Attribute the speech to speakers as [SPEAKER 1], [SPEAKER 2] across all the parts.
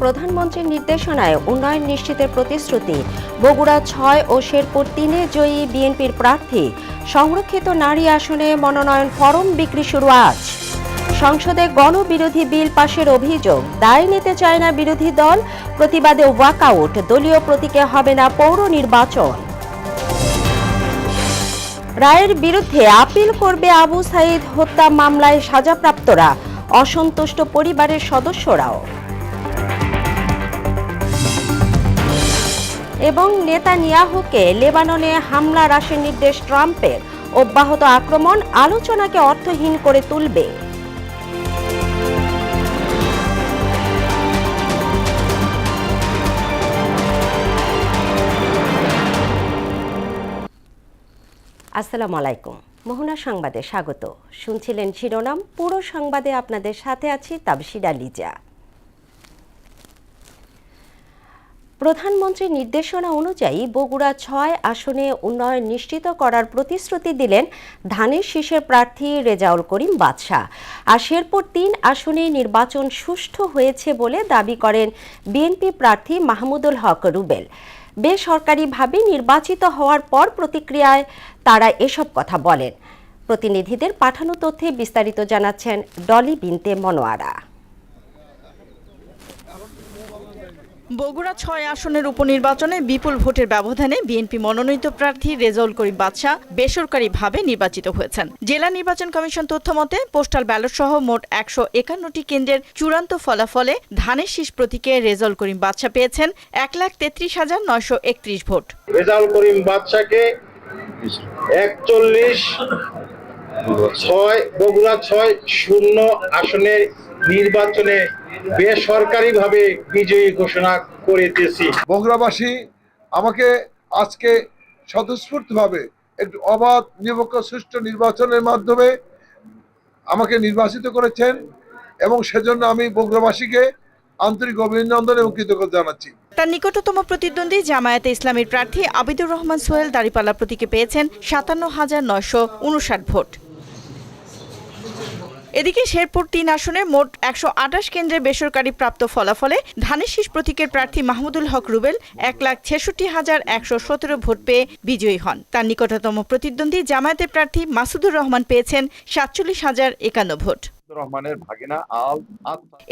[SPEAKER 1] প্রধানমন্ত্রীর নির্দেশনায় উন্নয়ন নিশ্চিতের প্রতিশ্রুতি। বগুড়া ৬ ও শেরপুর ৩-এ জয়ী বিএনপির প্রার্থী। সংরক্ষিত নারী আসনে মনোনয়ন ফরম বিক্রি শুরু আজ। সংসদে গণবিরোধী বিল পাশের অভিযোগ, দায় নিতে চায় না বিরোধী দল, প্রতিবাদে ওয়াকআউট, দলীয় প্রতীকে হবে না পৌর নির্বাচন। রায়ের বিরুদ্ধে আপিল করবে আবু সাইদ হত্যা মামলায় সাজাপ্রাপ্তরা, অসন্তুষ্ট পরিবারের সদস্যরাও। এবং নেতানিয়াহুকে লেবাননে হামলা হ্রাসের নির্দেশ ট্রাম্পের, অব্যাহত আক্রমণ আলোচনাকে অর্থহীন করে তুলবে। আসসালামু আলাইকুম, মোহনা সংবাদে স্বাগত। শুনছিলেন শিরোনাম, পুরো সংবাদে আপনাদের সাথে আছি তাবশিরা লিজা। প্রধানমন্ত্রীর নির্দেশনা অনুযায়ী বগুড়া ৬ আসনে উন্নয়ন নিশ্চিত করার প্রতিশ্রুতি দিলেন ধানের শীষের প্রার্থী রেজাউল করিম বাদশা। আর শেরপুর ৩ আসনে নির্বাচন সুষ্ঠু হয়েছে বলে দাবি করেন বিএনপি প্রার্থী মাহমুদুল হক রুবেল। বেসরকারিভাবে নির্বাচিত হওয়ার পর প্রতিক্রিয়ায় তারা এসব কথা বলেন। প্রতিনিধিদের পাঠানো তথ্যে বিস্তারিত জানাচ্ছেন ডলি বিনতে মনোয়ারা।
[SPEAKER 2] বগুড়া ৬ আসনের উপনির্বাচনে বিপুল ভোটের ব্যবধানে বিএনপি মনোনীত প্রার্থী রেজাউল করিম বাদশা বেসরকারিভাবে নির্বাচিত হয়েছেন। জেলা নির্বাচন কমিশন তথ্য মতে পোস্টাল ব্যালট সহ মোট ১৫১টি কেন্দ্রের চূড়ান্ত ফলাফলে ধানের শীষ প্রতীকে রেজাউল করিম বাদশা পেয়েছেন ১,৩৩,৯৩১ ভোট।
[SPEAKER 3] রেজাউল করিম বাদশাকে ৪১/৬ বগুড়া ৬ আসনের নির্বাচনে বেসরকারিভাবে বিজয়ী ঘোষণা করিতেছি।
[SPEAKER 4] বগুড়াবাসী আমাকে আজকে স্বতঃস্ফূর্তভাবে একটু অবাধ, নিরপেক্ষ, সুষ্ঠু নির্বাচনের মাধ্যমে আমাকে নির্বাচিত করেছেন এবং সেজন্য আমি বগুড়াবাসীকে আন্তরিক অভিনন্দন এবং কৃতজ্ঞতা জানাচ্ছি।
[SPEAKER 2] তার নিকটতম প্রতিদ্বন্দ্বী জামায়াতে ইসলামীর প্রার্থী আবিদুর রহমান সোহেল দাঁড়িপাল্লা প্রতীকে পেয়েছেন ৫৭,৯৫৯ ভোট। এদিকে শেরপুর ৩ আসনে মোট ১২৮ কেন্দ্রে বেসরকারি প্রাপ্ত ফলাফলে ধানের শীষ প্রতীকের প্রার্থী মাহমুদুল হক রুবেল ১,৬৬,১১৭ ভোট পেয়ে বিজয়ী হন। তার নিকটতম প্রতিদ্বন্দ্বী জামায়াতের প্রার্থী মাসুদুর রহমান পেয়েছেন ৪৭,০৫১ ভোট।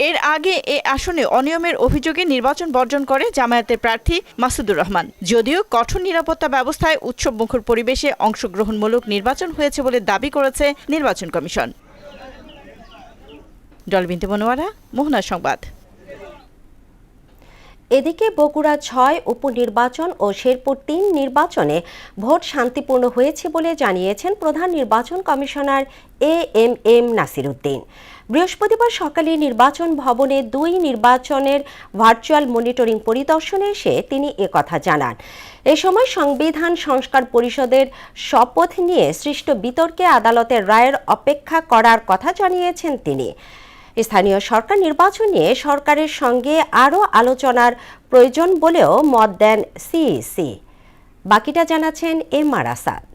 [SPEAKER 2] এর আগে এ আসনে অনিয়মের অভিযোগে নির্বাচন বর্জন করে জামায়াতের প্রার্থী মাসুদুর রহমান। যদিও কঠোর নিরাপত্তা ব্যবস্থায় উৎসবমুখর পরিবেশে অংশগ্রহণমূলক নির্বাচন হয়েছে বলে দাবি করেছে নির্বাচন কমিশন। ডলবিনতে মনোয়ারা, মোহনা সংবাদ।
[SPEAKER 1] এদিকে বগুড়া ৬ উপনির্বাচন ও শেরপুর ৩ নির্বাচনে ভোট শান্তিপূর্ণ হয়েছে বলে জানিয়েছেন প্রধান নির্বাচন কমিশনার এএমএম নাসির উদ্দিন। বৃহস্পতিবার সকালে নির্বাচন ভবনে ২ নির্বাচনের ভার্চুয়াল মনিটরিং পরিদর্শনে এসে তিনি একথা জানান। এ সময় সংবিধান সংস্কার পরিষদের শপথ নিয়ে সৃষ্ট বিতর্কে আদালতের রায়ের অপেক্ষা করার কথা জানিয়েছেন তিনি। স্থানীয় সরকার নির্বাচন নিয়ে সরকারের সঙ্গে আরও আলোচনার প্রয়োজন বলেও মত দেন সিইসি। বাকিটা জানাচ্ছেন এমআর আসাদ।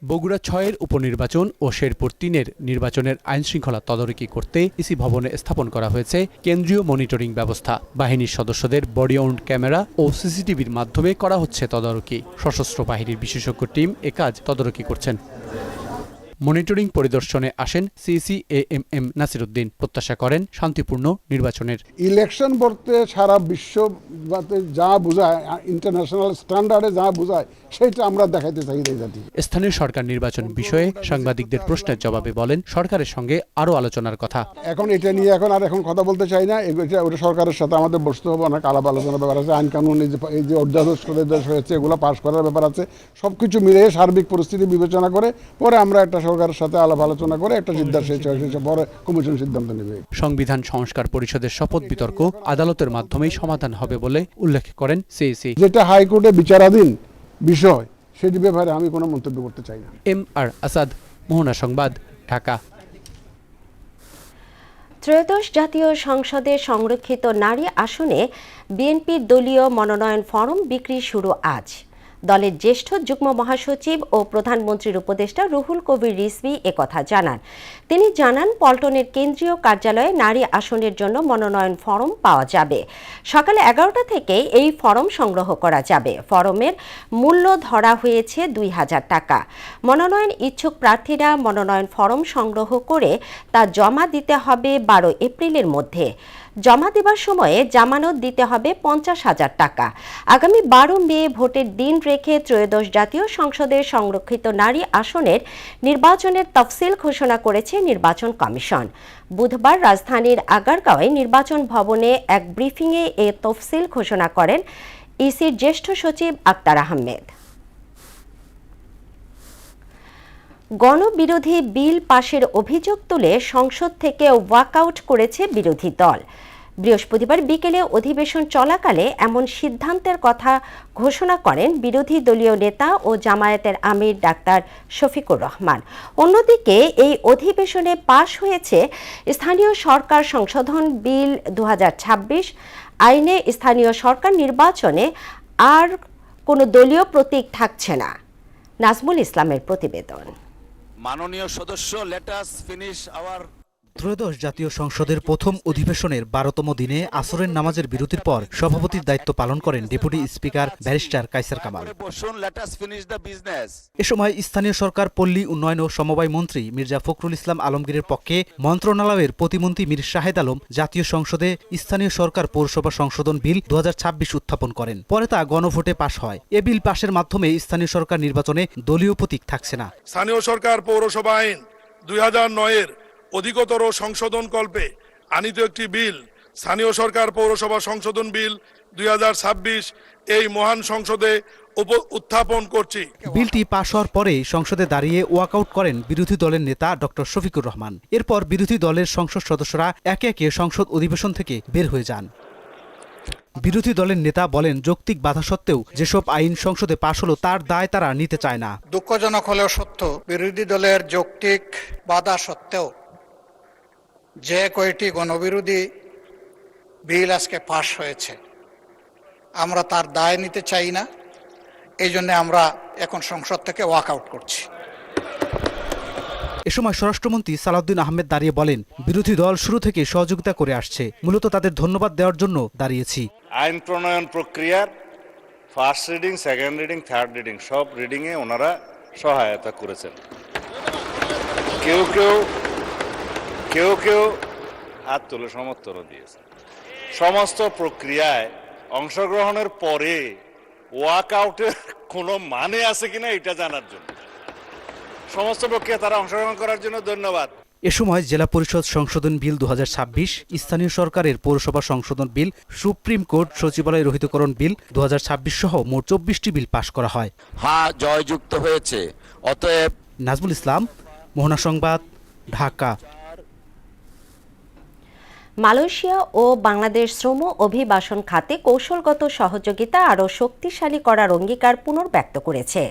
[SPEAKER 5] বগুড়া ৬-এর উপনির্বাচন ও শেরপুর ৩-এর নির্বাচনের আইনশৃঙ্খলা তদারকি করতে ইসি ভবনে স্থাপন করা হয়েছে কেন্দ্রীয় মনিটরিং ব্যবস্থা। বাহিনীর সদস্যদের বডি অন ক্যামেরা ও সিসিটিভির মাধ্যমে করা হচ্ছে তদারকি। সশস্ত্র বাহিনীর বিশেষজ্ঞ টিম এ কাজ তদারকি করছেন। মনিটরিং পরিদর্শনে আসেন সিইসি এএমএম নাসির উদ্দিন। প্রত্যাশা করেন শান্তিপূর্ণ নির্বাচনের।
[SPEAKER 6] ইলেকশন বলতে সারা বিশ্ব যা বোঝায়, ইন্টারন্যাশনাল স্ট্যান্ডার্ডে যা বোঝায় সেটা আমরা দেখাইতে চাই।
[SPEAKER 5] স্থানীয় সরকার নির্বাচন বিষয়ে সাংবাদিকদের প্রশ্নের জবাবে বলেন সরকারের সঙ্গে আরও আলোচনার কথা।
[SPEAKER 6] এখন এটা নিয়ে এখন কথা বলতে চাই না। ওটা সরকারের সাথে আমাদের বসতে হবে, অনেক আলাপ আলোচনার ব্যাপার আছে, আইন কানুন এই যে অধ্যাদেশ হয়েছে এগুলো পাশ করার ব্যাপার আছে। সবকিছু মিলিয়ে সার্বিক পরিস্থিতি বিবেচনা করে পরে আমরা একটা সরকারের সাথে আলাপ আলোচনা করে একটা সিদ্ধান্ত পরে কমিশন সিদ্ধান্ত নেবে।
[SPEAKER 5] সংবিধান সংস্কার পরিষদের শপথ বিতর্ক আদালতের মাধ্যমেই সমাধান হবে বলে উল্লেখ করেন সিইসি।
[SPEAKER 6] যেটা হাইকোর্টে বিচারাধীন বিষয় সেটি ব্যাপারে আমি কোনো মন্তব্য করতে চাই না।
[SPEAKER 5] এমআর আসাদ, মোহনা সংবাদ, ঢাকা।
[SPEAKER 1] ত্রয়োদশ জাতীয় সংসদে সংরক্ষিত নারী আসনে বিএনপির দলীয় মনোনয়ন ফরম বিক্রি শুরু আজ। দলের জ্যেষ্ঠ যুগ্ম মহাসচিব ও প্রধানমন্ত্রীর উপদেষ্টা রুহুল কবির রিজভী একথা জানান। তিনি জানান, পল্টনের কেন্দ্রীয় কার্যালয়ে নারী আসনের জন্য মনোনয়ন ফরম পাওয়া যাবে। সকালে 11টা থেকে এই ফরম সংগ্রহ করা যাবে। ফরমের মূল্য ধরা হয়েছে 2000 টাকা। মনোনয়ন ইচ্ছুক প্রার্থীরা মনোনয়ন ফরম সংগ্রহ করে তা জমা দিতে হবে 12 এপ্রিলের মধ্যে। জমা দেবার সময়ে জামানত দিতে হবে 50,000 টাকা। আগামী 12 মে ভোটের দিন রেখে ত্রয়োদশ জাতীয় সংসদের সংরক্ষিত নারী আসনের নির্বাচনের তফসিল ঘোষণা করেছে নির্বাচন কমিশন। বুধবার রাজধানীর আগারগাঁওয়ে নির্বাচন ভবনে এক ব্রিফিংয়ে এ তফসিল ঘোষণা করেন ইসির জ্যেষ্ঠ সচিব আক্তার আহমেদ। গণবিরোধী বিল পাশের অভিযোগ তুলে সংসদ থেকে ওয়াকআউট করেছে বিরোধী দল। বৃহস্পতিবার বিকেলে অধিবেশন চলাকালে এমন সিদ্ধান্তের কথা ঘোষণা করেন বিরোধী দলীয় নেতা ও জামায়াতের আমির ডাক্তার শফিকুর রহমান। অন্যদিকে এই অধিবেশনে পাশ হয়েছে স্থানীয় সরকার সংশোধন বিল 2026। আইনে স্থানীয় সরকার নির্বাচনে আর কোনো দলীয় প্রতীক থাকছে না। নাজমুল ইসলামের প্রতিবেদন।
[SPEAKER 7] মাননীয় সদস্য, লেট আস ফিনিশ আওয়ার
[SPEAKER 8] ত্রয়োদশ জাতীয় সংসদের প্রথম অধিবেশনের 12তম দিনে আসরের নামাজের বিরতির পর সভাপতির দায়িত্ব পালন করেন deputy speaker barrister Kaiser Kamal. এ সময় স্থানীয় সরকার, পল্লী উন্নয়ন ও সমবায় মন্ত্রী মির্জা ফখরুল ইসলাম আলমগীরের পক্ষে মন্ত্রণালয়ের প্রতিমন্ত্রী মীর শাহেদ আলম জাতীয় সংসদে স্থানীয় সরকার পৌরসভা সংশোধন বিল 2026 উত্থাপন করেন। পরে তা গণভোটে পাশ হয়। এ বিল পাশের মাধ্যমে স্থানীয় সরকার নির্বাচনে দলীয় প্রতীক থাকছে না।
[SPEAKER 9] স্থানীয় সরকার পৌরসভা আইন 2009-এর অধিকতর সংশোধন কল্পে আনিত একটি বিল, স্থানীয় সরকার পৌরসভা সংশোধন বিল 2026 এই মহান সংসদে উত্থাপন করছি।
[SPEAKER 8] বিলটি পাশ হওয়ার পরে সংসদে দাঁড়িয়ে ওয়াকআউট করেন বিরোধী দলের নেতা ডক্টর শফিকুর রহমান। এরপর বিরোধী দলের সংসদ সদস্যরা একে একে সংসদ অধিবেশন থেকে বের হয়ে যান। বিরোধী দলের নেতা বলেন, যৌক্তিক বাধা সত্ত্বেও যেসব আইন সংসদে পাশ হলো তার দায় তারা নিতে চায় না।
[SPEAKER 10] দুঃখজনক হলেও সত্য, বিরোধী দলের যৌক্তিক বাধা সত্ত্বেও যে কয়টি গণবিরোধী বিল আজকে পাশ হয়েছে, আমরা তার দায় নিতে চাই না। এই জন্য আমরা এখন সংসদ থেকে ওয়াকআউট করছি।
[SPEAKER 8] এ সময় স্বরাষ্ট্রমন্ত্রী সালাউদ্দিন আহমেদ দাঁড়িয়ে বলেন, বিরোধী দল শুরু থেকে সহযোগিতা করে আসছে, মূলত তাদের ধন্যবাদ দেওয়ার জন্য দাঁড়িয়েছি।
[SPEAKER 7] আইন প্রণয়ন প্রক্রিয়ার first reading, second reading, third reading সব রিডিংয়ে ওনারা সহায়তা করেছেন। কেউ কেউ হাত তুলে সমর্থনও দিয়েছে। সমস্ত প্রক্রিয়ায় অংশগ্রহণের পরে ওয়াকআউটের কোনো মানে আছে কিনা এটা জানার জন্য সমস্ত প্রক্রিয়া তারা অংশগ্রহণ করার জন্য ধন্যবাদ।
[SPEAKER 8] এ সময় জেলা পরিষদ সংশোধন বিল 2026, স্থানীয় সরকারের পৌরসভা সংশোধন বিল, সুপ্রিম কোর্ট সচিবালয় রহিতকরণ বিল 2026 সহ মোট 24টি বিল পাশ করা হয়।
[SPEAKER 7] জয়যুক্ত হয়েছে। অতএব
[SPEAKER 8] নাজমুল ইসলাম, মোহনা সংবাদ, ঢাকা।
[SPEAKER 1] মালয়েশিয়া ও বাংলাদেশ শ্রম অভিবাসন খাতে কৌশলগত সহযোগিতা আরও শক্তিশালী করার অঙ্গীকার পুনর্ব্যক্ত করেছে।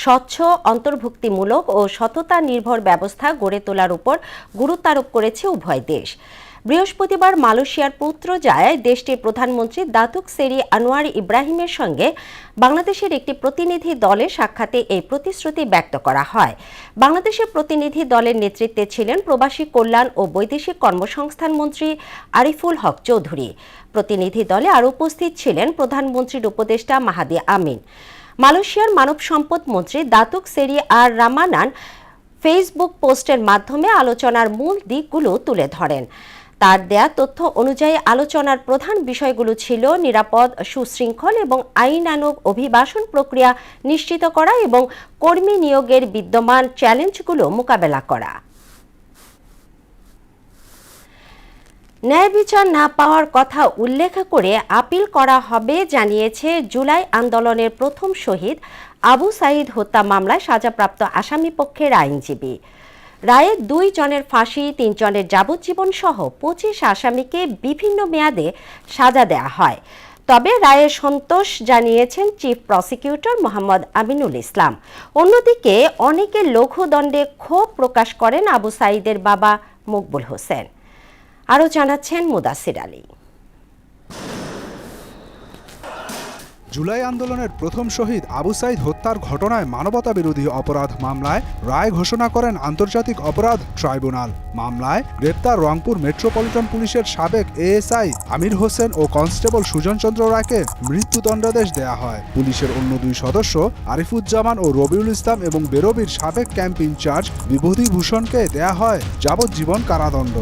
[SPEAKER 1] স্বচ্ছ, অন্তর্ভুক্তিমূলক ও সততা নির্ভর ব্যবস্থা গড়ে তোলার উপর গুরুত্ব আরোপ করেছে উভয় দেশ। বৃহস্পতিবার মালয়েশিয়ার পুত্রজায়ায় দেশটির প্রধানমন্ত্রী দাতুক সেরি আনোয়ার ইব্রাহিমের সঙ্গে বাংলাদেশের একটি প্রতিনিধি দলের সাক্ষাতে এই প্রতিশ্রুতি ব্যক্ত করা হয়। বাংলাদেশের প্রতিনিধি দলের নেতৃত্বে ছিলেন প্রবাসী কল্যাণ ও বৈদেশিক কর্মসংস্থান মন্ত্রী আরিফুল হক চৌধুরী। প্রতিনিধি দলে আরও উপস্থিত ছিলেন প্রধানমন্ত্রীর উপদেষ্টা মাহাদি আমিন। মালয়েশিয়ার মানব সম্পদ মন্ত্রী দাতুক সেরি আর রামানান ফেসবুক পোস্টের মাধ্যমে আলোচনার মূল দিকগুলো তুলে ধরেন। তার দেয়া তথ্য অনুযায়ী আলোচনার প্রধান বিষয়গুলো ছিল নিরাপদ, সুশৃঙ্খল এবং আইনানুগ অভিবাসন প্রক্রিয়া নিশ্চিত করা এবং কর্মী নিয়োগের বিদ্যমান চ্যালেঞ্জগুলো মোকাবেলা করা। ন্যায় বিচার না পাওয়ার কথা উল্লেখ করে আপিল করা হবে জানিয়েছে জুলাই আন্দোলনের প্রথম শহীদ আবু সাঈদ হত্যা মামলায় সাজাপ্রাপ্ত আসামি পক্ষের আইনজীবী। রায়ে 2 জনের ফাঁসি, 3 জনের যাবজ্জীবন সহ 25 আসামিকে বিভিন্ন মেয়াদে সাজা দেয়া হয়। তবে রায়ে সন্তোষ জানিয়েছেন চিফ প্রসিকিউটর মোহাম্মদ আমিনুল ইসলাম। অন্যদিকে অনেকে লঘুদণ্ডে ক্ষোভ প্রকাশ করেন আবু সাঈদের বাবা মকবুল হোসেন। আরও জানাচ্ছেন মুদাসির আলী।
[SPEAKER 11] জুলাই আন্দোলনের প্রথম শহীদ আবু সাইদ হত্যার ঘটনায় মানবতাবিরোধী অপরাধ মামলায় রায় ঘোষণা করেন আন্তর্জাতিক অপরাধ ট্রাইব্যুনাল। মামলায় গ্রেপ্তার রংপুর মেট্রোপলিটন পুলিশের সাবেক এএসআই আমির হোসেন ও কনস্টেবল সুজন চন্দ্র রায়কে মৃত্যুদণ্ডাদেশ দেয়া হয়। পুলিশের অন্য দুই সদস্য আরিফুজ্জামান ও রবিউল ইসলাম এবং বেরোবির সাবেক ক্যাম্প ইনচার্জ বিভূতিভূষণকে দেয়া হয় যাবজ্জীবন কারাদণ্ড।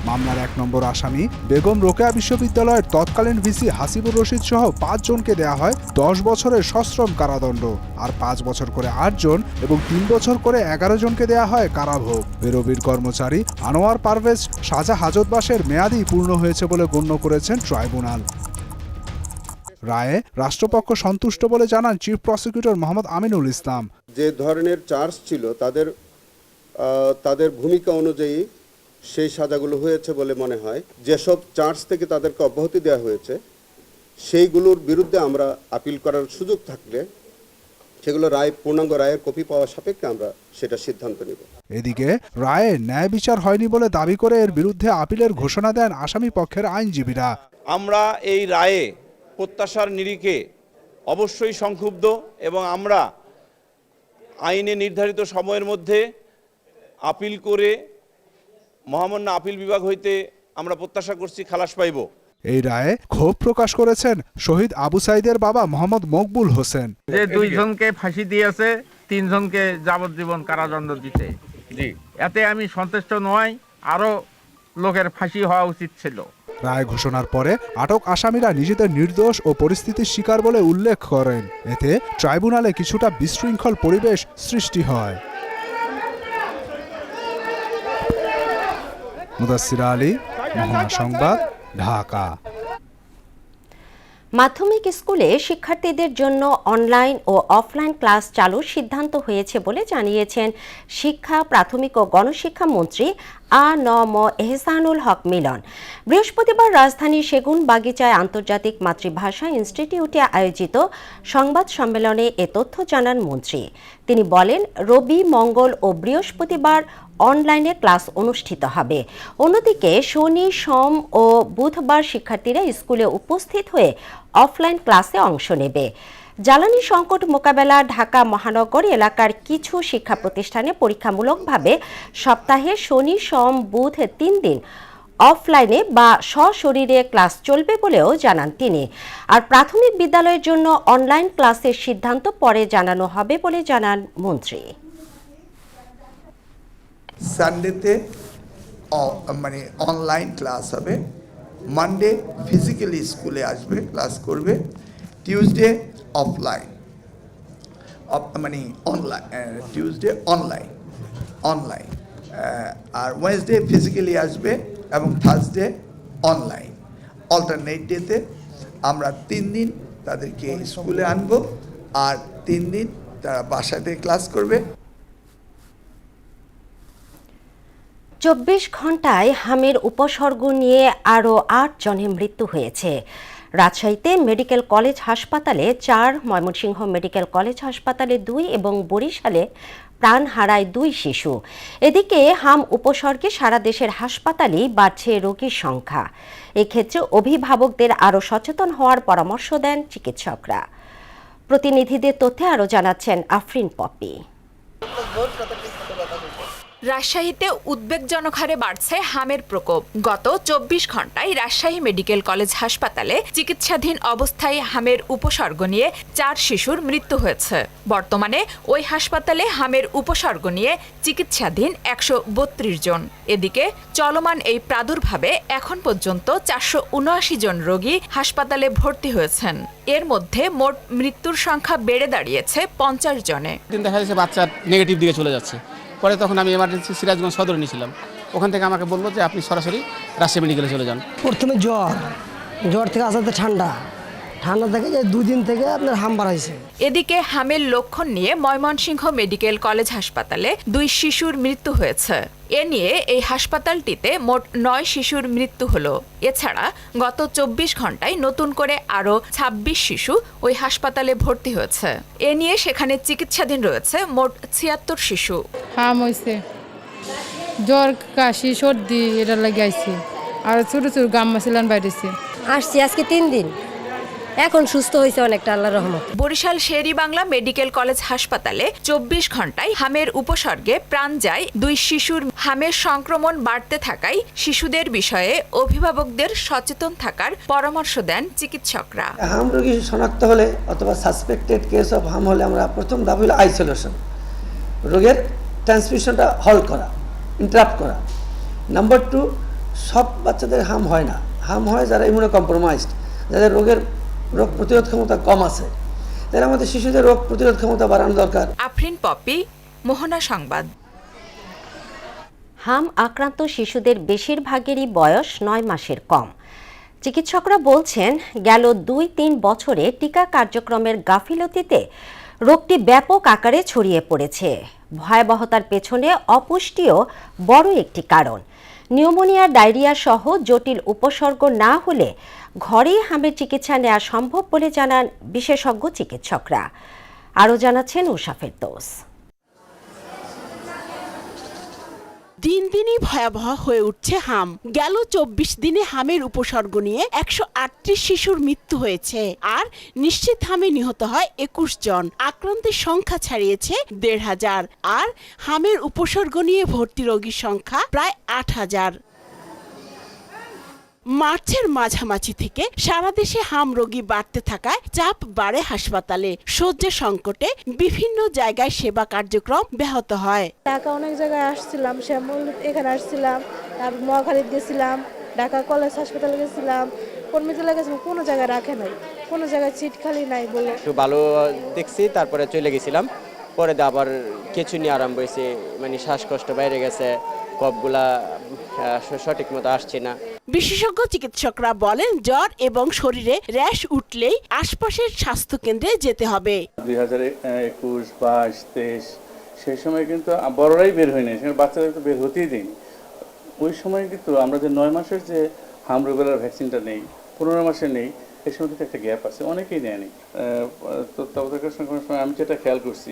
[SPEAKER 11] মামলার 1 নম্বর আসামি বেগম রোকেয়া বিশ্ববিদ্যালয়ের তৎকালীন ভিসি হাসিবুর রশিদ সহ 5 জনকে দেয়া হয় 10 বছরের সশ্রম কারাদণ্ড, আর 5 বছর করে 8 জন এবং 3 বছর করে 11 জনকে দেয়া হয় কারাভোগ। বেরোবির কর্মচারী আনোয়ার পারভেজ সাজা হাজতবাসের মেয়াদই পূর্ণ হয়েছে বলে গণ্য করেছেন ট্রাইব্যুনাল। রায়ে রাষ্ট্রপক্ষ সন্তুষ্ট বলে জানান চিফ প্রসিকিউটর মোহাম্মদ আমিনুল ইসলাম।
[SPEAKER 12] যে ধরনের চার্জ ছিল তাদের ভূমিকা অনুযায়ী সেই সাজাগুলো হয়েছে বলে মনে হয়। যেসব চার্জ থেকে তাদেরকে অব্যাহতি দেওয়া হয়েছে সেইগুলোর বিরুদ্ধে আমরা আপিল করার সুযোগ থাকলে সেগুলো পূর্ণাঙ্গ রায়ের কপি পাওয়া সাপেক্ষে আমরা সেটা সিদ্ধান্ত নেব।
[SPEAKER 11] এদিকে রায়ে ন্যায় বিচার হয়নি বলে দাবি করে এর বিরুদ্ধে আপিলের ঘোষণা দেন আসামি পক্ষের আইনজীবীরা।
[SPEAKER 13] আমরা এই রায়ে প্রত্যাশার নিরিখে অবশ্যই সংক্ষুব্ধ এবং আমরা আইনে নির্ধারিত সময়ের মধ্যে আপিল করে মহামান্য আপিল বিভাগ হইতে আমরা প্রত্যাশা করছি খালাস পাইব।
[SPEAKER 11] এই রায়ে ক্ষোভ প্রকাশ করেছেন শহীদ আবু সাইদের বাবা মোহাম্মদ মকবুল হোসেন।
[SPEAKER 14] যে 2 জনকে ফাঁসি দিয়েছে, 3 জনকে যাবজ্জীবন কারাদণ্ড দিতে, এতে আমি সন্তুষ্ট নই, আরো লোকের ফাঁসি হওয়া উচিত ছিল।
[SPEAKER 11] রায় ঘোষণার পরে আটক আসামিরা নিজেদের নির্দোষ ও পরিস্থিতির শিকার বলে উল্লেখ করেন। এতে ট্রাইব্যুনালে কিছুটা বিশৃঙ্খল পরিবেশ সৃষ্টি হয়। মুদাসসির আলী, মোহনা সংবাদ, ঢাকা।
[SPEAKER 1] মাধ্যমিক স্কুলে শিক্ষার্থীদের জন্য অনলাইন ও অফলাইন ক্লাস চালুর সিদ্ধান্ত হয়েছে বলে জানিয়েছেন শিক্ষা, প্রাথমিক ও গণশিক্ষা মন্ত্রী আ.ন.ম এহসানুল হক মিলন। বৃহস্পতিবার রাজধানীর সেগুন বাগিচায় আন্তর্জাতিক মাতৃভাষা ইনস্টিটিউটে আয়োজিত সংবাদ সম্মেলনে এ তথ্য জানান মন্ত্রী। তিনি বলেন, রবি, মঙ্গল ও বৃহস্পতিবার অনলাইনে ক্লাস অনুষ্ঠিত হবে। অন্যদিকে শনি, সোম ও বুধবার শিক্ষার্থীরা স্কুলে উপস্থিত হয়ে অফলাইন ক্লাসে অংশ নেবে। জ্বালানি সংকট মোকাবেলা ঢাকা মহানগর এলাকার কিছু শিক্ষা প্রতিষ্ঠানে পরীক্ষামূলকভাবে সপ্তাহে শনি, সোম, বুধ 3 দিন অফলাইনে বা সশরীরে ক্লাস চলবে বলেও জানান তিনি। আর প্রাথমিক বিদ্যালয়ের জন্য অনলাইন ক্লাসের সিদ্ধান্ত পরে জানানো হবে বলে জানান মন্ত্রী।
[SPEAKER 15] সানডেতে মানে অনলাইন ক্লাস হবে, মানডে ফিজিক্যালি স্কুলে আসবে, ক্লাস করবে, টিউসডে অফলাইন মানে অনলাইন, টিউসডে অনলাইন আর ওয়েডনেসডে ফিজিক্যালি আসবে এবং থার্সডে অনলাইন। অল্টারনেট ডেতে আমরা 3 দিন তাদেরকে স্কুলে আনবো আর 3 দিন তারা বাসাতে ক্লাস করবে।
[SPEAKER 1] 24 ঘন্টায় হামের উপসর্গ নিয়ে আরও 8 জনের মৃত্যু হয়েছে। রাজশাহীতে মেডিকেল কলেজ হাসপাতালে 4, ময়মনসিংহ মেডিকেল কলেজ হাসপাতালে 2 এবং বরিশালে প্রাণ হারায় 2 শিশু। এদিকে হাম উপসর্গে সারা দেশের হাসপাতালেই বাড়ছে রোগীর সংখ্যা। এক্ষেত্রে অভিভাবকদের আরও সচেতন হওয়ার পরামর্শ দেন চিকিৎসকরা। প্রতিনিধিদের তথ্যে আরও জানাচ্ছেন আফরিন পপি।
[SPEAKER 16] রাজশাহীতে উদ্বেগজনক হারে বাড়ছে হামের প্রকোপ। গত 24 ঘন্টায় রাজশাহী মেডিকেল কলেজ হাসপাতালে চিকিৎসাধীন অবস্থায় হামের উপসর্গ নিয়ে 4 শিশুর মৃত্যু হয়েছে। বর্তমানে ওই হাসপাতালে হামের উপসর্গ নিয়ে চিকিৎসাধীন 132 জন। এদিকে চলমান এই প্রাদুর্ভাবে এখন পর্যন্ত 479 জন রোগী হাসপাতালে ভর্তি হয়েছেন। এর মধ্যে মোট মৃত্যুর সংখ্যা বেড়ে দাঁড়িয়েছে 50 জনে।
[SPEAKER 17] দেখা যাচ্ছে বাচ্চা নেগেটিভ দিকে চলে যাচ্ছে। পরে তখন আমি এমার্জেন্সি সিরাজগঞ্জ সদরে নিয়েছিলাম। ওখান থেকে আমাকে বললো যে আপনি সরাসরি রাজশাহী মেডিকেলে চলে যান।
[SPEAKER 18] প্রথমে জ্বর থেকে আসাতে ঠান্ডা থেকে 2 দিন থেকে আপনার হাম বাড়াইছে।
[SPEAKER 16] এদিকে হামের লক্ষণ নিয়ে ময়মনসিংহ মেডিকেল কলেজ হাসপাতালে 2 শিশুর মৃত্যু হয়েছে। এ নিয়ে এই হাসপাতালটিতে মোট 9 শিশুর মৃত্যু হলো। এছাড়া গত 24 ঘন্টায় নতুন করে আরও 26 শিশু ওই হাসপাতালে ভর্তি হয়েছে। এ নিয়ে সেখানে চিকিৎসাধীন রয়েছে মোট 76 শিশু।
[SPEAKER 19] হাম হয়েছে, জ্বর, কাশি, সর্দি এটা লাগে আইছি, আর ছোট ছোট গাম্মা ছিলেন বাইরেছে।
[SPEAKER 18] আসছি আজকে 3 দিন,
[SPEAKER 20] এখন সুস্থ হয়েছে অনেকটা, আল্লাহর রহমত।
[SPEAKER 16] বরিশাল শের-ই বাংলা মেডিকেল কলেজ হাসপাতালে 24 ঘন্টায় হামের উপসর্গে প্রাণ যায় 2 শিশুর। হামের সংক্রমণ বাড়তে থাকায় শিশুদের বিষয়ে অভিভাবকদের সচেতন থাকার পরামর্শ দেন চিকিৎসকরা।
[SPEAKER 21] হাম রোগী শনাক্ত হলে অথবা সাসপেক্টেড কেস অফ হাম হলে আমরা প্রথম ধাপ হলো আইসোলেশন, রোগের ট্রান্সমিশনটা হল্ট করা, ইন্টারাপ্ট করা। নাম্বার 2, সব বাচ্চাদের হাম হয় না, হাম হয় যারা ইমিউনো কম্প্রোমাইজড, যাদের রোগ প্রতিরোধ ক্ষমতা কম আছে, তাহলে আমাদের শিশুদের রোগ প্রতিরোধ ক্ষমতা বাড়ানো দরকার।
[SPEAKER 16] আফরিন পপি, মোহনা সংবাদ।
[SPEAKER 1] হাম আক্রান্ত শিশুদের বেশিরভাগেরই বয়স 9 মাসের কম। চিকিৎসকরা বলছেন গেল 2-3 বছরে টিকা কার্যক্রমের গাফিলতিতে রোগটি ব্যাপক আকারে ছড়িয়ে পড়েছে। ভয়াবহতার পেছনে অপুষ্টিও বড় একটি কারণ। নিউমোনিয়া, ডায়রিয়া সহ জটিল উপসর্গ না হলে ঘরেই হামের চিকিৎসা নেওয়া সম্ভব বলে জানান বিশেষজ্ঞ চিকিৎসকরা। আরও জানাচ্ছেন উষা ফেরদৌস।
[SPEAKER 22] দিন দিনই ভয়াবহ হয়ে উঠছে হাম। গেল 24 দিনে হামের উপসর্গ নিয়ে 138 শিশুর মৃত্যু হয়েছে, আর নিশ্চিত হামে নিহত হয় 21 জন। আক্রান্তের সংখ্যা ছাড়িয়েছে 1,500, আর হামের উপসর্গ নিয়ে ভর্তি রোগীর সংখ্যা প্রায় 8,000। মার্চের মাঝামাঝি থেকে সারা দেশে হাম রোগী বাড়তে থাকায় চাপ বাড়ে হাসপাতালে। শয্যা সংকটে বিভিন্ন জায়গায় সেবা কার্যক্রম ব্যাহত হয়।
[SPEAKER 23] ঢাকা অনেক জায়গায় আসছিলাম, শ্যামল এখানে আসছিলাম, তারপর মহাখালীত গেছিলাম, ঢাকা কলেজ হাসপাতালে গেছিলাম, কর্মীতলা গেছিলাম, কোনো জায়গায় রাখে নাই, কোনো জায়গায় সিট খালি নাই বলে।
[SPEAKER 24] একটু ভালো দেখছি, তারপরে চলে গেছিলাম। পরে আবার কিছু নিয়ে আরম্ভ হয়েছে, মানে শ্বাসকষ্ট বাইরে গেছে, কফগুলা সঠিক মতো আসছে না।
[SPEAKER 22] বিশেষজ্ঞ চিকিৎসকরা বলেন জ্বর এবং শরীরে র্যাশ উঠলেই আশপাশের স্বাস্থ্য কেন্দ্রে যেতে হবে।
[SPEAKER 25] 2021, 22, 23 সেই সময় কিন্তু বড়রাই বের হয়নি, সেখানে বাচ্চাদের তো বের হতেই দেয়নি। ওই সময় কিন্তু আমরা যে 9 মাসের যে হাম রুবেলার ভ্যাকসিনটা নেই, 15 মাসে নেই, এই সময় কিন্তু একটা গ্যাপ আছে, অনেকেই নেয়নি। তত্ত্বাবধায়ক সংক্রমণের সময় আমি যেটা খেয়াল করছি,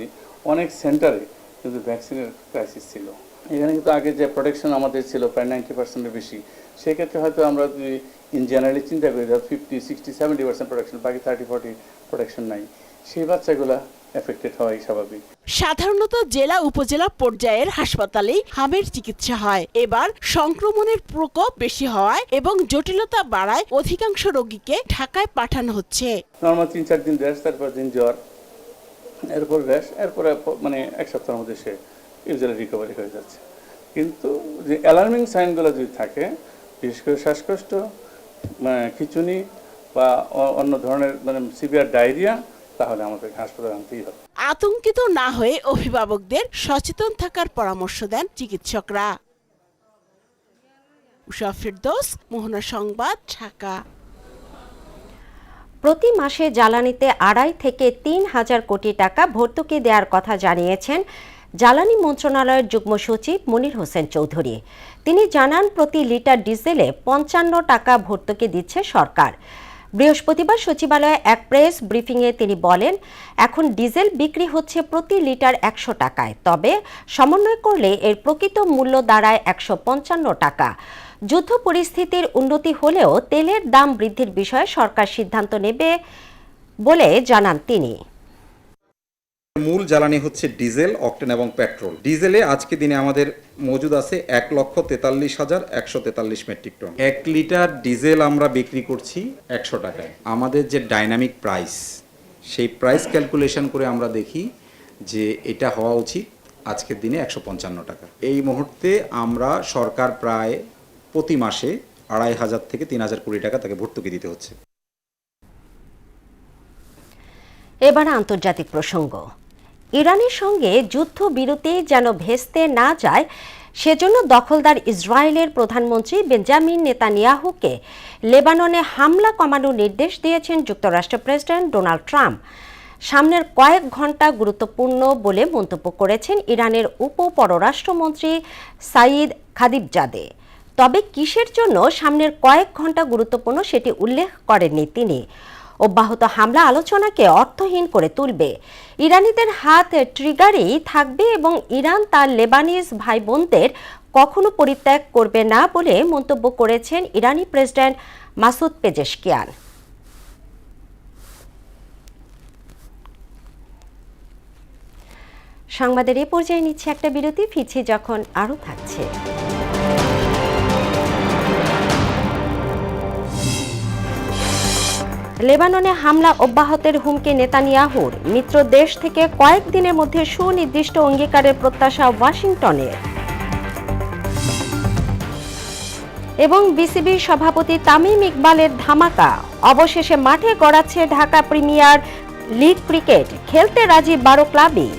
[SPEAKER 25] অনেক সেন্টারে কিন্তু ভ্যাকসিনের ক্রাইসিস ছিল। এখানে কিন্তু আগে যে প্রোটেকশন আমাদের ছিল প্রায় 90%-এর বেশি, সেক্ষেত্রে হয়তো আমরা যদি ইন জেনারেলি চিন্তা করি 50, 60, 70% প্রোটেকশন, বাকি 30-40 প্রোটেকশন নাই, সেই বাচ্চাগুলা এফেক্টেড হয় স্বাভাবিক।
[SPEAKER 22] সাধারণত জেলা উপজেলা পর্যায়ের হাসপাতালেই হামের চিকিৎসা হয়। এবার সংক্রমণের প্রকোপ বেশি হওয়ায় এবং জটিলতা বাড়ায় অধিকাংশ রোগীকে ঢাকায় পাঠানো হচ্ছে।
[SPEAKER 25] নরমাল 3-4 দিন র্যাশ, তারপর দিন জ্বর, এরপর র্যাশ, এরপরে মানে 1 সপ্তাহের মধ্যে সে ইউজুয়ালি রিকভারি হয়ে যাচ্ছে। কিন্তু যে অ্যালার্মিং সাইনগুলো যদি থাকে, বিশেষ করে শ্বাসকষ্ট, খিঁচুনি বা অন্য ধরনের মানে সিভিয়ার ডায়রিয়া, তাহলে আমাদের হাসপাতালে আনতেই হবে।
[SPEAKER 22] আতঙ্কিত না হয়ে অভিভাবকদের সচেতন থাকার পরামর্শ দেন চিকিৎসকরা। উষা ফেরদৌস, মোহনা সংবাদ, ঢাকা।
[SPEAKER 1] প্রতি মাসে জ্বালানিতে 2.5 থেকে 3,000 কোটি টাকা ভর্তুকি দেওয়ার কথা জানিয়েছেন জ্বালানি মন্ত্রণালয়ের যুগ্ম সচিব মনির হোসেন চৌধুরী। তিনি জানান প্রতি লিটার ডিজেলে 55 টাকা ভর্তুকি দিচ্ছে সরকার। বৃহস্পতিবার সচিবালয়ে এক প্রেস ব্রিফিংয়ে তিনি বলেন, এখন ডিজেল বিক্রি হচ্ছে প্রতি লিটার 100 টাকায়, তবে সমন্বয় করলে এর প্রকৃত মূল্য দাঁড়ায় 155 টাকা। যুদ্ধ পরিস্থিতির উন্নতি হলেও তেলের দাম বৃদ্ধির বিষয়ে সরকার সিদ্ধান্ত নেবে বলে জানান তিনি।
[SPEAKER 26] মূল জ্বালানি হচ্ছে ডিজেল, অকটেন এবং পেট্রোল। ডিজেলে আজকে দিনে আমাদের মজুদ আছে 1,43,143 মেট্রিক টন। 1 লিটার ডিজেল আমরা বিক্রি করছি 100 টাকায়। আমাদের যে ডাইনামিক প্রাইস, সেই প্রাইস ক্যালকুলেশন করে আমরা দেখি যে এটা হওয়া উচিত আজকের দিনে 155 টাকা। এই মুহূর্তে আমরা সরকার প্রায় প্রতি মাসে 2,500 থেকে 3,000 কোটি টাকা তাকে ভর্তুকি দিতে হচ্ছে।
[SPEAKER 1] এবার আন্তর্জাতিক প্রসঙ্গ। ইরানের সঙ্গে যুদ্ধবিরতি যেন ভেস্তে না যায় সেজন্য দখলদার ইসরায়েলের প্রধানমন্ত্রী বেঞ্জামিন নেতানিয়াহুকে লেবাননে হামলা কমানোর নির্দেশ দিয়েছেন যুক্তরাষ্ট্রের প্রেসিডেন্ট ডোনাল্ড ট্রাম্প। সামনের কয়েক ঘন্টা গুরুত্বপূর্ণ বলে মন্তব্য করেছেন ইরানের উপপররাষ্ট্রমন্ত্রী সাইদ খাতিবজাদে। তবে কিসের জন্য সামনের কয়েক ঘন্টা গুরুত্বপূর্ণ সেটি উল্লেখ করেননি তিনি। অব্যাহত হামলা আলোচনাকে অর্থহীন করে তুলবে, ইরানিদের হাত ট্রিগারেই থাকবে এবং ইরান তার লেবানিজ ভাই বোনদের কখনো পরিত্যাগ করবে না বলে মন্তব্য করেছেন ইরানি প্রেসিডেন্ট মাসুদ পেজেশকিয়ান। সংবাদের এই পর্যায়ে নিচ্ছে একটা বিরতি, ফিরছি যখন আরও থাকছে। লেবাননে হামলা অব্যাহতের হুমকি নেতানিয়াহুর, মিত্র দেশ থেকে কয়েকদিনের মধ্যে সুনির্দিষ্ট অঙ্গীকারের প্রত্যাশা ওয়াশিংটনের। এবং বিসিবি সভাপতি তামিম ইকবালের ধামাকা, অবশেষে মাঠে গড়াচ্ছে ঢাকা প্রিমিয়ার লিগ ক্রিকেট, খেলতে রাজি 12 ক্লাবই।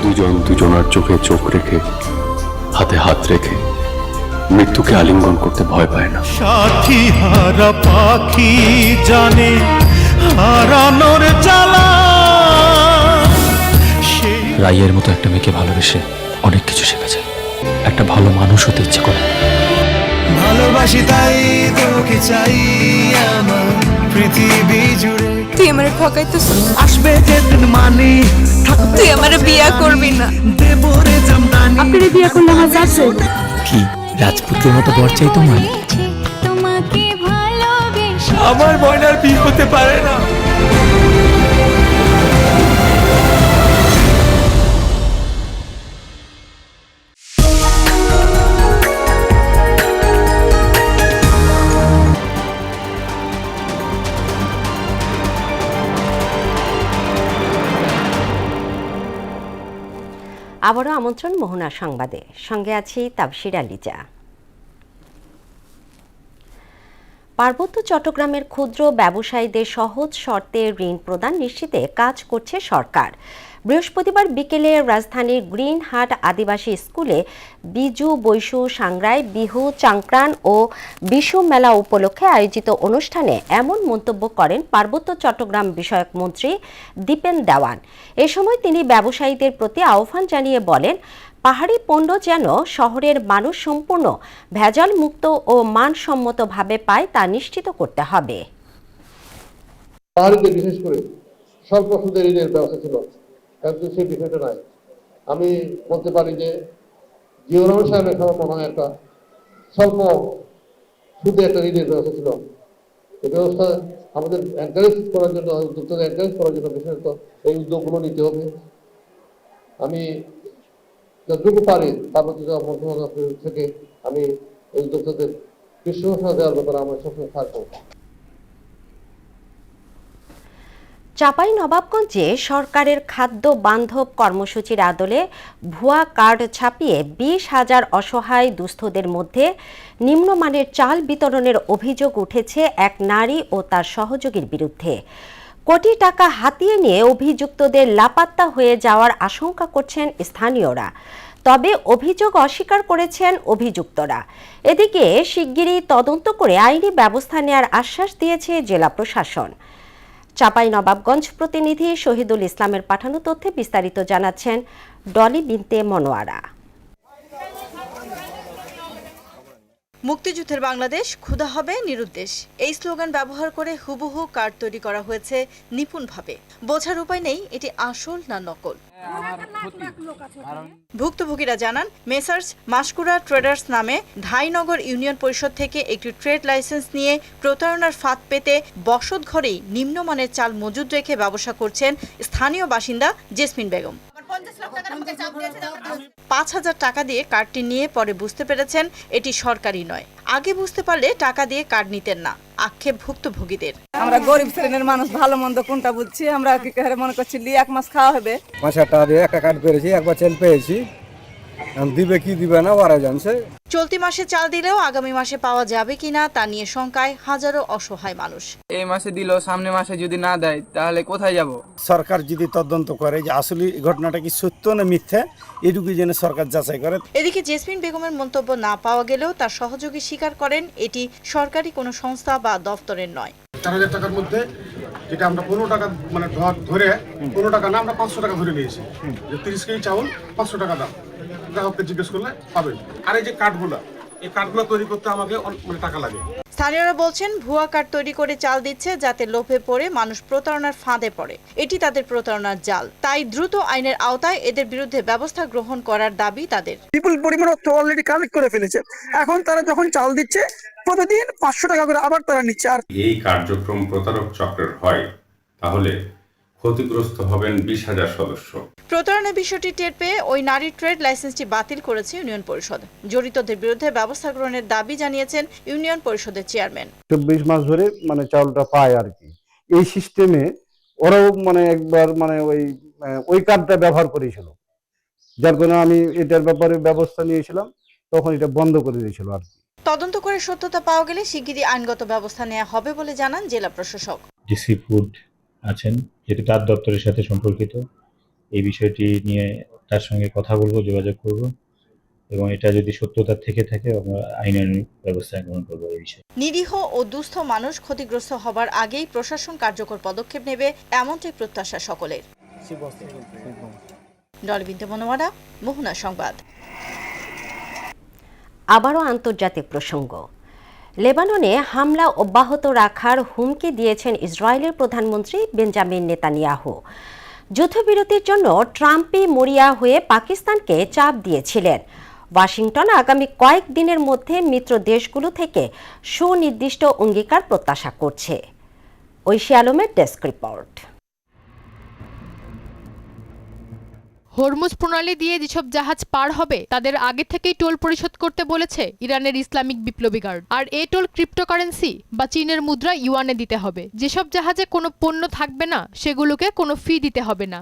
[SPEAKER 2] দুজন দুজনার চোখে চোখ রেখে, হাতে হাত রেখে মৃত্যুকে আলিঙ্গন করতে ভয় পায় না।
[SPEAKER 3] সাথী হারা পাখি জানে হারানোর জ্বালা।
[SPEAKER 2] রাইয়ের মতো একটা মেয়েকে ভালোবেসে অনেক কিছু শেখা যায়, একটা ভালো মানুষ হতে ইচ্ছে করে।
[SPEAKER 3] ভালোবাসি তাই তোকে চাই আমার পৃথিবী জুড়ে।
[SPEAKER 4] তুই আমার ঠকাইতেছিস,
[SPEAKER 3] আসবে যেদিন মানে
[SPEAKER 4] তুই আমার বিয়া করবি না।
[SPEAKER 3] দেবরে জামদানি
[SPEAKER 4] আপনারে বিয়া করলে আমার যাচ্ছে
[SPEAKER 2] কি রাজপুতের মতো বর চাই তোমার?
[SPEAKER 4] তোমাকে ভালোবেসে
[SPEAKER 3] আমার ময়নার বিয়ে হতে পারে না।
[SPEAKER 1] আবারও আমন্ত্রণ মোহনা সংবাদে, সঙ্গে আছি তাবশির আলিজা। পার্বত্য চট্টগ্রামের ক্ষুদ্র ব্যবসায়ীদের সহজ শর্তে ঋণ প্রদান নিশ্চিতে কাজ করছে সরকার। বৃহস্পতিবার বিকেলে রাজধানীর গ্রিন হাট আদিবাসী স্কুলে বিজু বৈশু সাংরাই বিহু চাংক্রান ও বিশু মেলা উপলক্ষে আয়োজিত অনুষ্ঠানে এমন মন্তব্য করেন পার্বত্য চট্টগ্রাম বিষয়ক মন্ত্রী দীপেন দেওয়ান। এ সময় তিনি ব্যবসায়ীদের প্রতি আহ্বান জানিয়ে বলেন, পাহাড়ি পণ্য যেন শহরের মানুষ সম্পূর্ণ ভেজাল মুক্ত ও মানসম্মতভাবে পায় তা নিশ্চিত করতে হবে।
[SPEAKER 5] পাহাড়িতে বিশেষ করে স্বল্প সুদের ঋণের ব্যবস্থা ছিল, কিন্তু সেই বিষয়টা নাই। আমি বলতে পারি যে জিও রহমান সাহেবের সময় মনে হয় একটা স্বল্প সুদে একটা ঋণের ব্যবস্থা ছিল। এই ব্যবস্থা আমাদের এনকারেজ করার জন্য, উদ্যোক্তাদের এনকারেজ করার জন্য বিশেষত এই উদ্যোগগুলো নিতে হবে। আমি যতটুকু পারি পার্বত্য মন্ত্রণালয় থেকে আমি এই উদ্যোক্তাদের পৃষ্ঠপোষকতা দেওয়ার ব্যাপারে আমরা সবসময় থাকবো।
[SPEAKER 1] চাঁপাইনবাবগঞ্জে সরকারের খাদ্য বান্ধব কর্মসূচির আদলে ভুয়া কার্ড ছাপিয়ে 20,000 অসহায় দুস্থদের মধ্যে নিম্নমানের চাল বিতরণের অভিযোগ উঠেছে এক নারী ও তার সহযোগীর বিরুদ্ধে। কোটি টাকা হাতিয়ে নিয়ে অভিযুক্তদের লাপাত্তা হয়ে যাওয়ার আশঙ্কা করছেন স্থানীয়রা, তবে অভিযোগ অস্বীকার করেছেন অভিযুক্তরা। এদিকে শিগগিরই তদন্ত করে আইনি ব্যবস্থা নেওয়ার আশ্বাস দিয়েছে জেলা প্রশাসন। চাঁপাইনবাবগঞ্জ প্রতিনিধি শহীদুল ইসলামের পাঠানো তথ্যে বিস্তারিত জানাচ্ছেন ডলি বিনতে মনোয়ারা।
[SPEAKER 6] মুক্তিযুদ্ধের বাংলাদেশ, ক্ষুধা হবে নিরুদ্দেশ, এই স্লোগান ব্যবহার করে হুবহু কার্ড তৈরি করা হয়েছে নিপুণভাবে। বোঝার উপায় নেই এটি আসল না নকল। ভুক্তভোগীরা জানান, মেসার্স মাসকুরা ট্রেডার্স নামে ধাইনগর ইউনিয়ন পরিষদ থেকে একটি ট্রেড লাইসেন্স নিয়ে প্রতারণার ফাঁদ পেতে বসত ঘরেই নিম্নমানের চাল মজুদ রেখে ব্যবসা করছেন স্থানীয় বাসিন্দা জেসমিন বেগম। 5,000 টাকা দিয়ে কার্ডটি নিয়ে পরে বুঝতে পেরেছেন এটি সরকারি নয়। আগে বুঝতে পারলে টাকা দিয়ে কার্ড নিতেন না, আক্ষেপ ভুক্তভোগীদের।
[SPEAKER 9] আমরা গরিব শ্রেণীর মানুষ, ভালো মন্দ কোনটা বুঝছি, আমরা কি মনে করছি 1 মাস খাওয়া হবে।
[SPEAKER 27] 5,000 টাকা দিয়ে একটা কার্ড করেছি, একবার চাল পেয়েছি, দিবে কি দিবে না ওরা জানছে।
[SPEAKER 6] চলতি মাসে চাল দিলেও আগামী মাসে পাওয়া যাবে কিনা তা নিয়ে শঙ্কায় হাজারো অসহায় মানুষ।
[SPEAKER 9] এই মাসে দিলেও সামনে মাসে যদি না দেয় তাহলে কোথায় যাব?
[SPEAKER 27] সরকার যদি তদন্ত করে যে আসলে ঘটনাটা কি সত্য না মিথ্যা, এটুকু যেন সরকার যাচাই করে।
[SPEAKER 6] এদিকে জেসমিন বেগমের মন্তব্য না পাওয়া গেলেও তার সহযোগী স্বীকার করেন এটি সরকারি কোনো সংস্থা বা দফতরের নয়।
[SPEAKER 27] 4,000 টাকার মধ্যে যেটা আমরা 15 টাকা মানে ধরে 15 টাকা না, আমরা 500 টাকা ধরে নিয়েছি, যে 30 কেজি চাউল 500 টাকা দাম। গ্রাহককে জিজ্ঞেস করলে পাবেন। আর এই যে কার্ডগুলো, এই কার্ডগুলো তৈরি করতে আমাকে মানে টাকা লাগে।
[SPEAKER 6] স্থানীয়রা বলছেন ভুয়া কার্ড তৈরি করে চাল দিচ্ছে যাতে লোভে পড়ে মানুষ প্রতারণার ফাঁদে পড়ে। এটি তাদের প্রতারণার জাল। তাই দ্রুত আইনের আওতায় এদের বিরুদ্ধে ব্যবস্থা গ্রহণ করার দাবি তাদের।
[SPEAKER 7] বিপুল পরিমাণ অর্থ অলরেডি কালেক্ট করে ফেলেছে। এখন তারা যখন চাল দিচ্ছে প্রতিদিন 500 টাকা করে আবার তারা নিচ্ছে। আর
[SPEAKER 8] এই কার্যক্রম প্রতারক চক্রের হয় তাহলে ক্ষতিগ্রস্ত হবেন 20,000 সদস্য।
[SPEAKER 6] প্রতারণার বিষয়টি টের পেয়ে ওই নারীর ট্রেড লাইসেন্সটি বাতিল করেছে ইউনিয়ন পরিষদ। জড়িতদের বিরুদ্ধে ব্যবস্থা গ্রহণের দাবি জানিয়েছেন ইউনিয়ন পরিষদের চেয়ারম্যান।
[SPEAKER 27] 24 মাস ধরে মানে চাউলটা পায় আর কি। এই সিস্টেমে ওরাও মানে একবার মানে ওই কার্ডটা ব্যবহার করেছিল, যার কারণে আমি এটার ব্যাপারে ব্যবস্থা নিয়েছিলাম, তখন এটা বন্ধ করে দিয়েছিল আর কি।
[SPEAKER 6] তদন্ত করে সত্যতা পাওয়া গেলে শিগগিরই আইনগত ব্যবস্থা নেওয়া হবে বলে জানান জেলা প্রশাসক।
[SPEAKER 10] ডিসি ফুড আছেন, যেটি তার দপ্তরের সাথে সম্পর্কিত, এই বিষয়টি নিয়ে তার সঙ্গে কথা বলবো, যোগাযোগ করব এবং এটা যদি সত্যতা থেকে থাকে আমরা আইনানুগ ব্যবস্থা গ্রহণ করবো এই বিষয়ে।
[SPEAKER 6] নিরীহ ও দুস্থ মানুষ ক্ষতিগ্রস্ত হবার আগেই প্রশাসন কার্যকর পদক্ষেপ নেবে এমনটাই প্রত্যাশা সকলের। ডলবিন্দু মনোয়ারা, মোহনা সংবাদ।
[SPEAKER 1] আবারও আন্তর্জাতিক প্রসঙ্গ। লেবাননে হামলা অব্যাহত রাখার হুমকি দিয়েছেন ইসরায়েলের প্রধানমন্ত্রী বেঞ্জামিন নেতানিয়াহু। যুদ্ধবিরতির জন্য ট্রাম্পই মরিয়া হয়ে পাকিস্তানকে চাপ দিয়েছিলেন। ওয়াশিংটন আগামী কয়েকদিনের মধ্যে মিত্র দেশগুলো থেকে সুনির্দিষ্ট অঙ্গীকার প্রত্যাশা করছে। ঐশী আলমের ডেস্ক রিপোর্ট।
[SPEAKER 19] হরমুজ প্রণালী দিয়ে যেসব জাহাজ পার হবে তাদের আগে থেকেই টোল পরিশোধ করতে বলেছে ইরানের ইসলামিক বিপ্লবী গার্ড। আর এই টোল ক্রিপ্টোকারেন্সি বা চীনের মুদ্রা ইউয়ানে দিতে হবে। যেসব জাহাজে কোনো পণ্য থাকবে না সেগুলোকে কোনো ফি দিতে হবে না।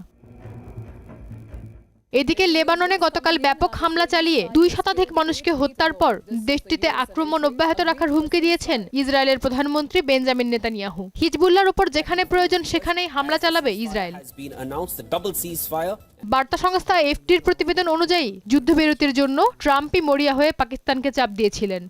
[SPEAKER 19] এদিকে লেবাননে গতকাল ব্যাপক হামলা চালিয়ে 2 শতাধিক মানুষকে হত্যার পর দেশটিতে আক্রমণ অব্যাহত রাখার হুমকি দিয়েছেন ইসরায়েলের প্রধানমন্ত্রী বেঞ্জামিন নেতানিয়াহু। হিজবুল্লাহর উপর যেখানে প্রয়োজন সেখানেই হামলা চালাবে ইসরায়েল। বার্তা সংস্থা এফটির প্রতিবেদন অনুযায়ী যুদ্ধবিরতির জন্য ট্রাম্পই মরিয়া হয়ে পাকিস্তানকে চাপ দিয়েছিলেন।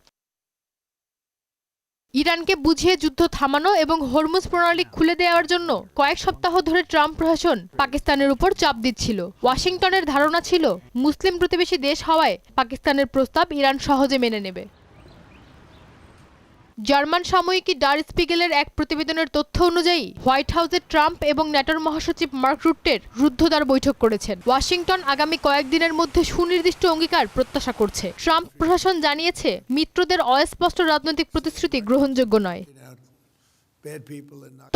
[SPEAKER 19] ইরানকে বুঝিয়ে যুদ্ধ থামানো এবং হরমুজ প্রণালী খুলে দেওয়ার জন্য কয়েক সপ্তাহ ধরে ট্রাম্প প্রশাসন পাকিস্তানের উপর চাপ দিচ্ছিল। ওয়াশিংটনের ধারণা ছিল মুসলিম প্রতিবেশী দেশ হওয়ায় পাকিস্তানের প্রস্তাব ইরান সহজে মেনে নেবে। জার্মান সাময়িকী ডার স্পিগেলের এক প্রতিবেদনের তথ্য অনুযায়ী হোয়াইট হাউসে ট্রাম্প এবং ন্যাটোর মহাসচিব মার্ক রুটের রুদ্ধদ্বার বৈঠক করেছেন। ওয়াশিংটন আগামী কয়েকদিনের মধ্যে সুনির্দিষ্ট অঙ্গীকার প্রত্যাশা করছে। ট্রাম্প প্রশাসন জানিয়েছে মিত্রদের অস্পষ্ট রাজনৈতিক প্রতিশ্রুতি গ্রহণযোগ্য নয়।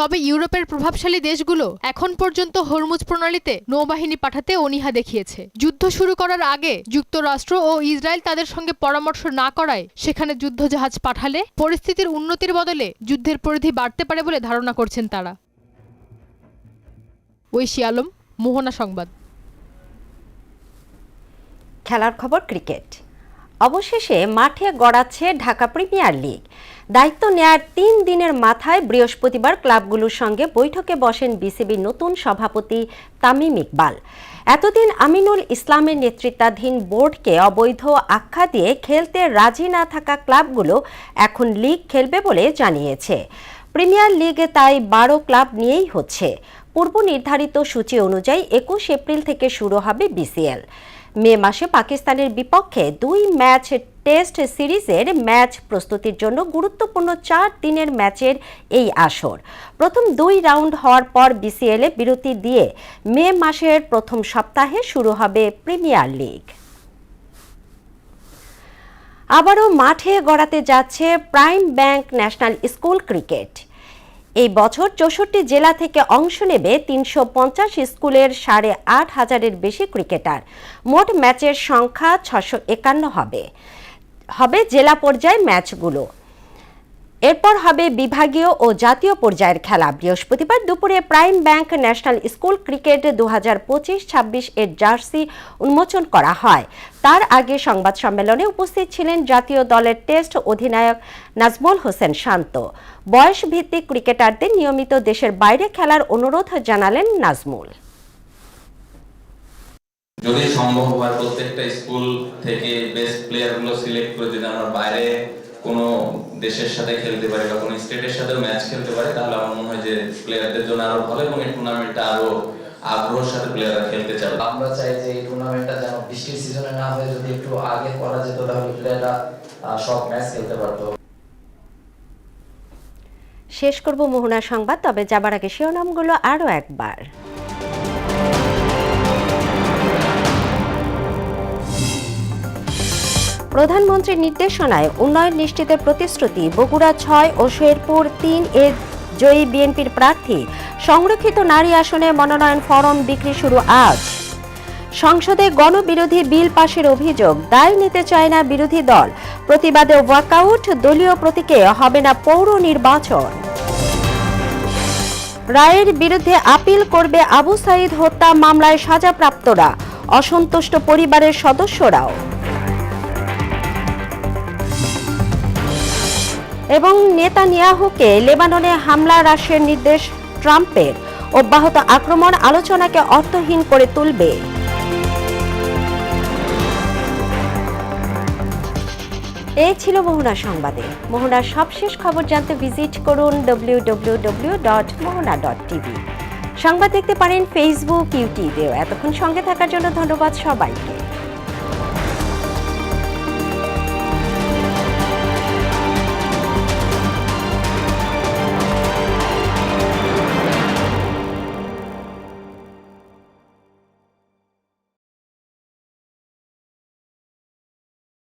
[SPEAKER 19] তবে ইউরোপের প্রভাবশালী দেশগুলো এখন পর্যন্ত হরমুজ প্রণালীতে নৌবাহিনী পাঠাতে অনীহা দেখিয়েছে। যুদ্ধ শুরু করার আগে যুক্তরাষ্ট্র ও ইসরায়েল তাদের সঙ্গে পরামর্শ না করায় সেখানে যুদ্ধজাহাজ পাঠালে পরিস্থিতির উন্নতির বদলে যুদ্ধের পরিধি বাড়তে পারে বলে ধারণা করছেন তারা। ঐশী আলম, মোহনা সংবাদ।
[SPEAKER 1] খেলার খবর ক্রিকেট। অবশেষে মাঠে গড়াচ্ছে ঢাকা প্রিমিয়ার লিগ। দায়িত্ব নেয়ার 3 দিনের মাথায় বৃহস্পতিবার ক্লাবগুলোর সঙ্গে বৈঠকে বসেন বিসিবির নতুন সভাপতি তামিম ইকবাল। এতদিন আমিনুল ইসলামের নেতৃত্বাধীন বোর্ডকে অবৈধ আখ্যা দিয়ে খেলতে রাজি না থাকা ক্লাবগুলো এখন লিগ খেলবে বলে জানিয়েছে। প্রিমিয়ার লিগে তাই 12 ক্লাব নিয়েই হচ্ছে। পূর্ব নির্ধারিত সূচি অনুযায়ী 21 এপ্রিল থেকে শুরু হবে বিসিএল। মে মাসে পাকিস্তানের বিপক্ষে 2 ম্যাচ টেস্ট সিরিজের ম্যাচ প্রস্তুতির জন্য গুরুত্বপূর্ণ 4 দিনের ম্যাচের এই আসর। প্রথম 2 রাউন্ড হওয়ার পর বিসিএলে বিরতি দিয়ে মে মাসের প্রথম সপ্তাহে শুরু হবে প্রিমিয়ার লিগ। আবারও মাঠে গড়াতে যাচ্ছে prime bank national school cricket. এই বছর 64 জেলা থেকে অংশ নেবে 350 স্কুলের 8,500-এর বেশি ক্রিকেটার। মোট ম্যাচের সংখ্যা 651 হবে জেলা পর্যায়ে ম্যাচগুলো। এরপর হবে বিভাগীয় ও জাতীয় পর্যায়ের খেলা। বৃহস্পতিবার দুপুরে prime bank national school cricket 2025-26 এর জার্সি উন্মোচন করা হয়। তার আগে সংবাদ সম্মেলনে উপস্থিত ছিলেন জাতীয় দলের টেস্ট অধিনায়ক নাজমুল হোসেন শান্ত। বয়স ভিত্তিক ক্রিকেটারদের নিয়মিত দেশের বাইরে খেলার অনুরোধ জানালেন নাজমুল।
[SPEAKER 11] যদি সম্ভব হয় প্রত্যেকটা স্কুল থেকে বেস্ট প্লেয়ারগুলো সিলেক্ট করে যদি আমরা বাইরে কোনো দেশের সাথে খেলতে পারি বা কোনো স্টেটের সাথে ম্যাচ খেলতে পারি, তাহলে আমার মনে হয় যে প্লেয়ারদের জন্য আরো ভালো এবং এই টুর্নামেন্টটা আরো আগ্রহের সাথে প্লেয়াররা খেলতে চাবে।
[SPEAKER 12] আমরা চাই যে এই টুর্নামেন্টটা যেন বৃষ্টির সিজনে না হয়ে যদি একটু আগে করা যেত তাহলে প্লেয়াররা সব ম্যাচ খেলতে পারতো।
[SPEAKER 1] শেষ করব মোহনা সংবাদ, তবে যাবার আগে শিরোনামগুলো আরও একবার। প্রধানমন্ত্রীর নির্দেশনায় উন্নয়ন নিশ্চিতের প্রতিশ্রুতি। বগুড়া 6 ও শেরপুর 3 এ জয়ী বিএনপির প্রার্থী। সংরক্ষিত নারী আসনে মনোনয়ন ফরম বিক্রি শুরু আজ। সংসদে গণবিরোধী বিল পাশের অভিযোগ, দায় নিতে চায় না বিরোধী দল। প্রতিবাদে ওয়াকআউট, দলীয় প্রতীকে হবে না পৌর নির্বাচন। রায়ের বিরুদ্ধে আপিল করবে আবু সাইদ হত্যা মামলায় সাজাপ্রাপ্তরা, অসন্তুষ্ট পরিবারের সদস্যরাও। এবং নেতানিয়াহুকে লেবাননে হামলা হ্রাসের নির্দেশ ট্রাম্পের। অব্যাহত আক্রমণ আলোচনাকে অর্থহীন করে তুলবে। এই ছিল মোহনা সংবাদে। মোহনার সবশেষ খবর জানতে ভিজিট করুন www.mohona.tv। সংবাদ দেখতে পারেন ফেসবুক, ইউটিউবেও। এতক্ষণ সঙ্গে থাকার জন্য ধন্যবাদ সবাইকে।